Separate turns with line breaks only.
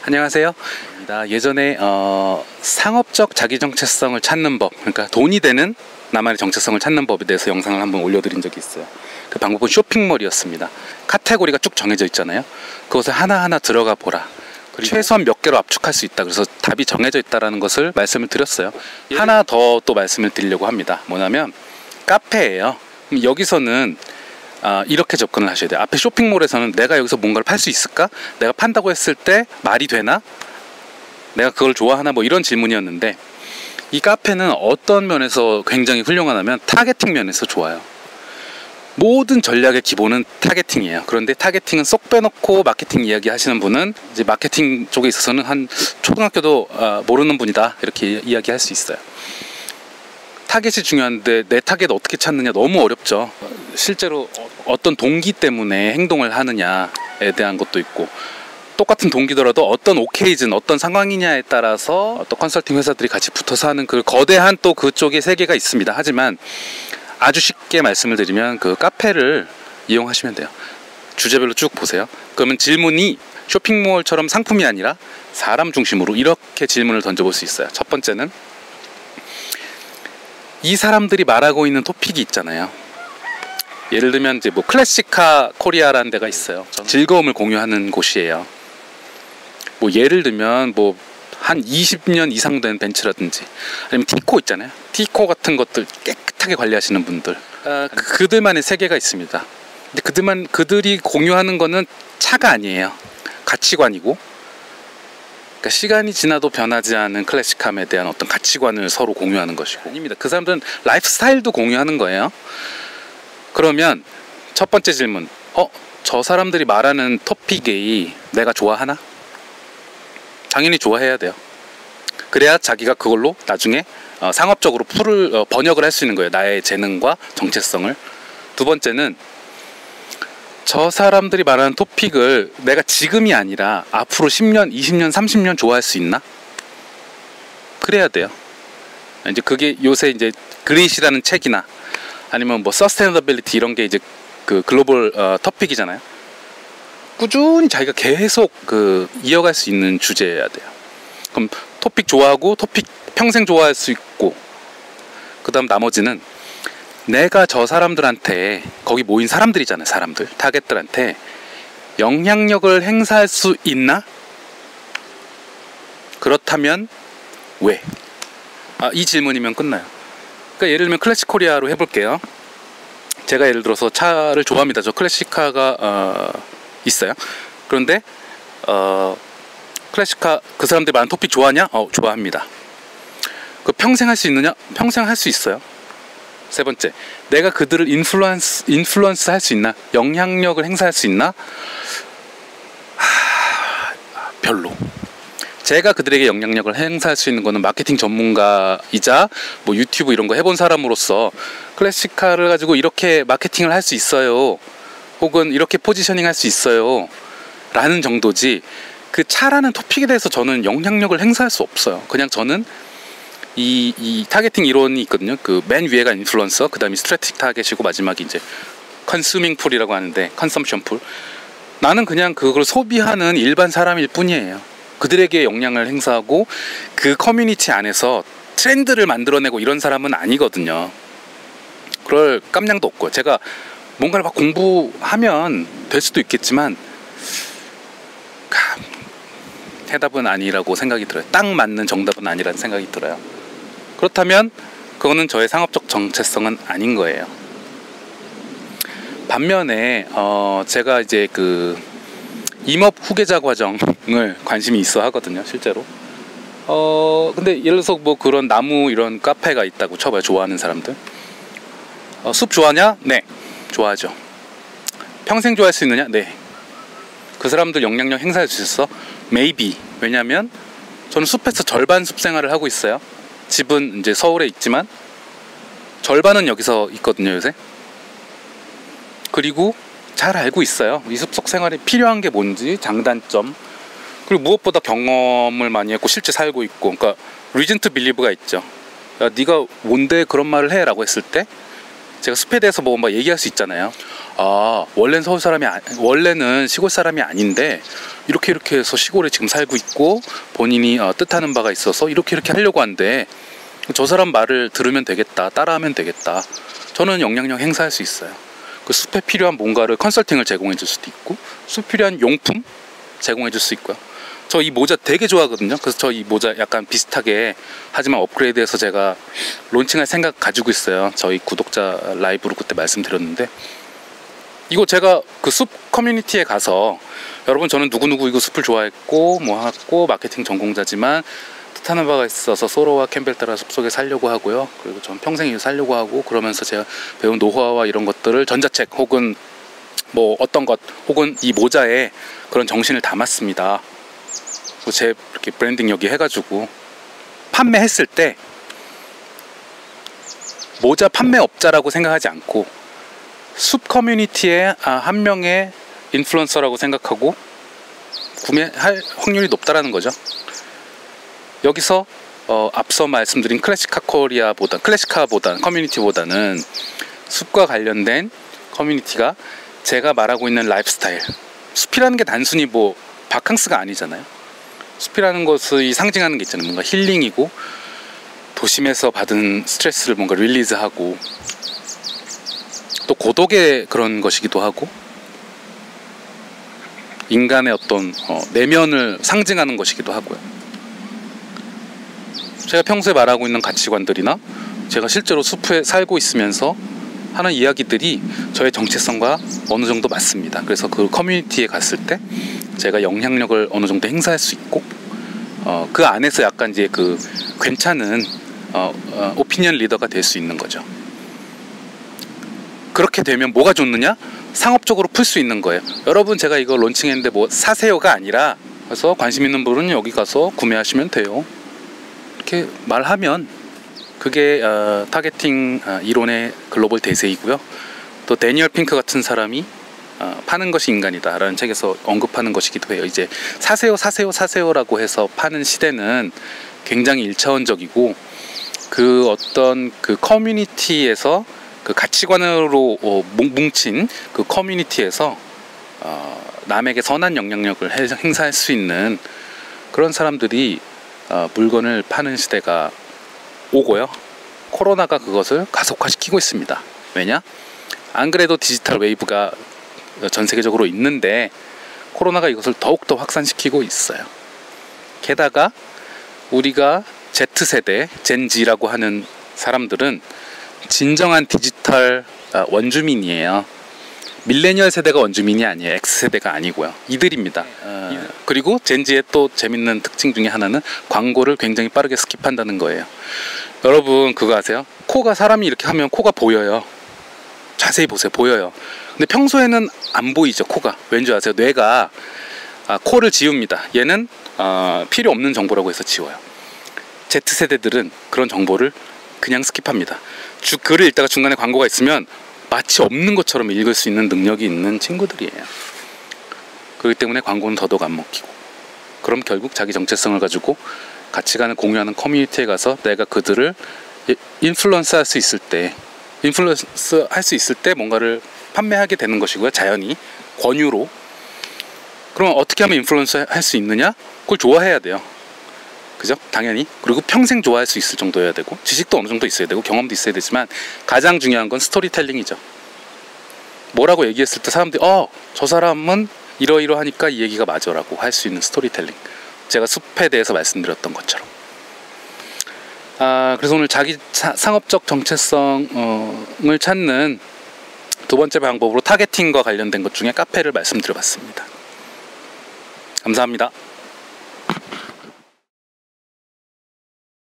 안녕하세요. 예전에 상업적 자기 정체성을 찾는 법, 그러니까 돈이 되는 나만의 정체성을 찾는 법에 대해서 영상을 한번 올려드린 적이 있어요. 그 방법은 쇼핑몰이었습니다. 카테고리가 쭉 정해져 있잖아요. 그것을 하나하나 들어가 보라. 그리고 최소한 몇 개로 압축할 수 있다. 그래서 답이 정해져 있다는 것을 말씀을 드렸어요. 하나 더 또 말씀을 드리려고 합니다. 뭐냐면 카페예요. 여기서는 이렇게 접근을 하셔야 돼요. 앞에 쇼핑몰에서는 내가 여기서 뭔가를 팔 수 있을까? 내가 판다고 했을 때 말이 되나? 내가 그걸 좋아하나? 뭐 이런 질문이었는데, 이 카페는 어떤 면에서 굉장히 훌륭하냐면 타겟팅 면에서 좋아요. 모든 전략의 기본은 타겟팅이에요. 그런데 타겟팅은 쏙 빼놓고 마케팅 이야기 하시는 분은 이제 마케팅 쪽에 있어서는 한 초등학교도 모르는 분이다, 이렇게 이야기할 수 있어요. 타겟이 중요한데 내 타겟 어떻게 찾느냐 너무 어렵죠. 실제로 어떤 동기 때문에 행동을 하느냐에 대한 것도 있고, 똑같은 동기더라도 어떤 오케이즌, 어떤 상황이냐에 따라서 또 컨설팅 회사들이 같이 붙어서 하는 그 거대한 또 그쪽의 세계가 있습니다. 하지만 아주 쉽게 말씀을 드리면 그 카페를 이용하시면 돼요. 주제별로 쭉 보세요. 그러면 질문이 쇼핑몰처럼 상품이 아니라 사람 중심으로 이렇게 질문을 던져볼 수 있어요. 첫 번째는 이 사람들이 말하고 있는 토픽이 있잖아요. 예를 들면 이제 뭐 클래식카 코리아라는 데가 있어요. 즐거움을 공유하는 곳이에요. 뭐 예를 들면 뭐 한 20년 이상 된 벤츠라든지 아니면 티코 있잖아요. 티코 같은 것들 깨끗하게 관리하시는 분들, 그들만의 세계가 있습니다. 근데 그들이 공유하는 거는 차가 아니에요. 가치관이고, 그러니까 시간이 지나도 변하지 않은 클래식함에 대한 어떤 가치관을 서로 공유하는 것이고, 아닙니다. 그 사람들은 라이프 스타일도 공유하는 거예요. 그러면 첫 번째 질문, 저 사람들이 말하는 토픽이 내가 좋아하나? 당연히 좋아해야 돼요. 그래야 자기가 그걸로 나중에 상업적으로 번역을 할 수 있는 거예요. 나의 재능과 정체성을. 두 번째는 저 사람들이 말하는 토픽을 내가 지금이 아니라 앞으로 10년, 20년, 30년 좋아할 수 있나? 그래야 돼요. 이제 그게 요새 이제 그릿이라는 책이나 아니면 뭐 서스테너빌리티 이런 게 이제 그 글로벌 토픽이잖아요. 꾸준히 자기가 계속 이어갈 수 있는 주제여야 돼요. 그럼 토픽 좋아하고 토픽 평생 좋아할 수 있고, 그 다음 나머지는 내가 저 사람들한테, 거기 모인 사람들이잖아요. 사람들, 타겟들한테 영향력을 행사할 수 있나? 그렇다면 왜? 이 질문이면 끝나요. 그러니까 예를 들면 클래식 코리아로 해볼게요. 제가 예를 들어서 차를 좋아합니다. 저 클래식카가 있어요. 그런데 클래식카 그 사람들이 말하는 토픽 좋아하냐? 좋아합니다. 그 평생 할 수 있느냐? 평생 할 수 있어요. 세 번째, 내가 그들을 인플루언스 할 수 있나? 영향력을 행사할 수 있나? 별로. 제가 그들에게 영향력을 행사할 수 있는 거는 마케팅 전문가이자 뭐 유튜브 이런 거 해본 사람으로서 클래식카를 가지고 이렇게 마케팅을 할 수 있어요, 혹은 이렇게 포지셔닝 할 수 있어요 라는 정도지, 그 차라는 토픽에 대해서 저는 영향력을 행사할 수 없어요. 그냥 저는 이 타겟팅 이론이 있거든요. 그 맨 위에가 인플루언서, 그 다음에 스트래티직 타겟이고 마지막이 이제 컨슈밍 풀이라고 하는데, 컨섬션 풀. 나는 그냥 그걸 소비하는 일반 사람일 뿐이에요. 그들에게 영향을 행사하고 그 커뮤니티 안에서 트렌드를 만들어내고 이런 사람은 아니거든요. 그럴 깜냥도 없고, 제가 뭔가를 막 공부하면 될 수도 있겠지만 해답은 아니라고 생각이 들어요. 딱 맞는 정답은 아니라는 생각이 들어요. 그렇다면 그거는 저의 상업적 정체성은 아닌 거예요. 반면에 제가 이제 그 임업 후계자 과정을 관심이 있어 하거든요, 실제로. 근데 예를 들어서 뭐 그런 나무 이런 카페가 있다고 쳐봐요. 좋아하는 사람들. 숲 좋아하냐? 네, 좋아하죠. 평생 좋아할 수 있느냐? 네. 그 사람들 영향력 행사할 수 있어? Maybe. 왜냐면 저는 숲에서 절반 숲 생활을 하고 있어요. 집은 이제 서울에 있지만 절반은 여기서 있거든요, 요새. 그리고 잘 알고 있어요. 이 숲속 생활에 필요한 게 뭔지, 장단점. 그리고 무엇보다 경험을 많이 했고 실제 살고 있고. 그러니까 reason to believe가 있죠. 야, 네가 뭔데 그런 말을 해? 라고 했을 때 제가 숲에 대해서 뭐 얘기할 수 있잖아요. 원래는 원래는 시골 사람이 아닌데 이렇게 해서 시골에 지금 살고 있고 본인이 뜻하는 바가 있어서 이렇게 하려고 하는데 저 사람 말을 들으면 되겠다, 따라하면 되겠다. 저는 영향력 행사할 수 있어요. 그 숲에 필요한 뭔가를 컨설팅을 제공해 줄 수도 있고 숲에 필요한 용품 제공해 줄 수 있고요. 저 이 모자 되게 좋아하거든요. 그래서 저 이 모자 약간 비슷하게 하지만 업그레이드해서 제가 론칭할 생각 가지고 있어요. 저희 구독자 라이브로 그때 말씀드렸는데 이거 제가 그 숲 커뮤니티에 가서 여러분 저는 누구누구 이거 숲을 좋아했고 뭐 하고 마케팅 전공자지만 뜻하는 바가 있어서 소로와 캠벨 따라 숲속에 살려고 하고요. 그리고 전 평생 이거 살려고 하고 그러면서 제가 배운 노하우와 이런 것들을 전자책 혹은 뭐 어떤 것 혹은 이 모자에 그런 정신을 담았습니다. 제 이렇게 브랜딩 여기 해가지고 판매했을 때 모자 판매업자라고 생각하지 않고 숲 커뮤니티의 한 명의 인플루언서라고 생각하고 구매할 확률이 높다라는 거죠. 여기서 앞서 말씀드린 클래식카보다 커뮤니티보다는 숲과 관련된 커뮤니티가 제가 말하고 있는 라이프스타일, 숲이라는 게 단순히 뭐 바캉스가 아니잖아요. 숲이라는 것이 상징하는 게 있잖아요. 뭔가 힐링이고 도심에서 받은 스트레스를 뭔가 릴리즈하고 또 고독의 그런 것이기도 하고 인간의 어떤 내면을 상징하는 것이기도 하고요. 제가 평소에 말하고 있는 가치관들이나 제가 실제로 숲에 살고 있으면서 하는 이야기들이 저의 정체성과 어느 정도 맞습니다. 그래서 그 커뮤니티에 갔을 때 제가 영향력을 어느 정도 행사할 수 있고 그 안에서 약간 이제 그 괜찮은 오피니언 리더가 될 수 있는 거죠. 그렇게 되면 뭐가 좋느냐? 상업적으로 풀 수 있는 거예요. 여러분 제가 이거 론칭했는데 뭐 사세요가 아니라 그래서 관심 있는 분은 여기 가서 구매하시면 돼요. 이렇게 말하면 그게 타겟팅 이론의 글로벌 대세이고요. 또 데니얼 핑크 같은 사람이 파는 것이 인간이다 라는 책에서 언급하는 것이기도 해요. 이제 사세요라고 해서 파는 시대는 굉장히 일차원적이고 그 어떤 그 커뮤니티에서 그 가치관으로 뭉친 그 커뮤니티에서 남에게 선한 영향력을 행사할 수 있는 그런 사람들이 물건을 파는 시대가 오고요. 코로나가 그것을 가속화시키고 있습니다. 왜냐? 안 그래도 디지털 웨이브가 전 세계적으로 있는데 코로나가 이것을 더욱더 확산시키고 있어요. 게다가 우리가 Z세대, 젠지라고 하는 사람들은 진정한 디지털 원주민이에요. 밀레니얼 세대가 원주민이 아니에요. X세대가 아니고요. 이들입니다. 그리고 젠지의 또 재밌는 특징 중에 하나는 광고를 굉장히 빠르게 스킵한다는 거예요. 여러분 그거 아세요? 코가 사람이 이렇게 하면 코가 보여요. 자세히 보세요. 보여요. 근데 평소에는 안 보이죠. 코가. 왠지 아세요? 뇌가 코를 지웁니다. 얘는 필요 없는 정보라고 해서 지워요. Z세대들은 그런 정보를 그냥 스킵합니다. 글을 읽다가 중간에 광고가 있으면 마치 없는 것처럼 읽을 수 있는 능력이 있는 친구들이에요. 그렇기 때문에 광고는 더더욱 안 먹히고 그럼 결국 자기 정체성을 가지고 가치관을 공유하는 커뮤니티에 가서 내가 그들을 인플루언스 할 수 있을 때 뭔가를 판매하게 되는 것이고요. 자연히 권유로. 그러면 어떻게 하면 인플루언스 할 수 있느냐? 그걸 좋아해야 돼요. 그죠? 당연히. 그리고 평생 좋아할 수 있을 정도여야 되고 지식도 어느 정도 있어야 되고 경험도 있어야 되지만 가장 중요한 건 스토리텔링이죠. 뭐라고 얘기했을 때 사람들이 저 사람은 이러이러하니까 이 얘기가 맞아라고 할 수 있는 스토리텔링. 제가 숲에 대해서 말씀드렸던 것처럼. 그래서 오늘 자기 상업적 정체성을 찾는 두 번째 방법으로 타겟팅과 관련된 것 중에 카페를 말씀드려봤습니다. 감사합니다.